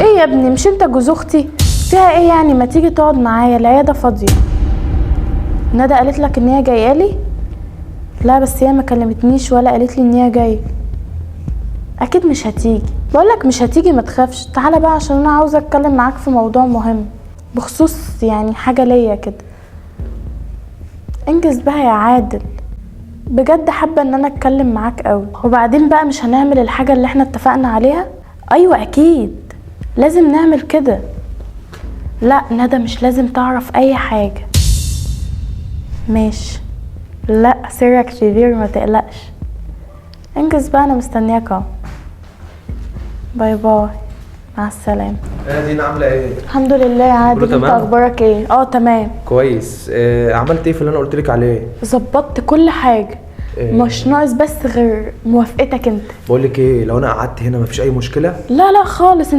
ايه يا ابني، مش انت جوز اختي؟ فيها ايه يعني؟ ما تيجي تقعد معايا، العياده فاضيه. ندى قالت لك ان هي جايه لي؟ لا بس هي ما كلمتنيش ولا قالت لي ان هي جايه. اكيد مش هتيجي. بقول لك مش هتيجي، ما تخافش. تعالى بقى عشان انا عاوزه اتكلم معاك في موضوع مهم بخصوص يعني حاجه ليا كده. انجز بقى يا عادل، بجد حابه ان انا اتكلم معاك قوي. وبعدين بقى مش هنعمل الحاجه اللي احنا اتفقنا عليها؟ ايوه اكيد لازم نعمل كده. لا ندى مش لازم تعرف اي حاجه. ماشي، لا سرك كبير ما تقلقش. انجز بقى، انا مستنياك اهو. باي باي، مع السلامه. دينا عامله ايه؟ الحمد لله يا عادل، كله انت تمام؟ اخبارك ايه؟ تمام. كويس. عملت ايه في اللي انا قلت لك عليه؟ ظبطت كل حاجه. مش ناقص بس غير موافقتك انت. بقول لك ايه، لو انا قعدت هنا مفيش اي مشكله؟ لا لا خالص، انت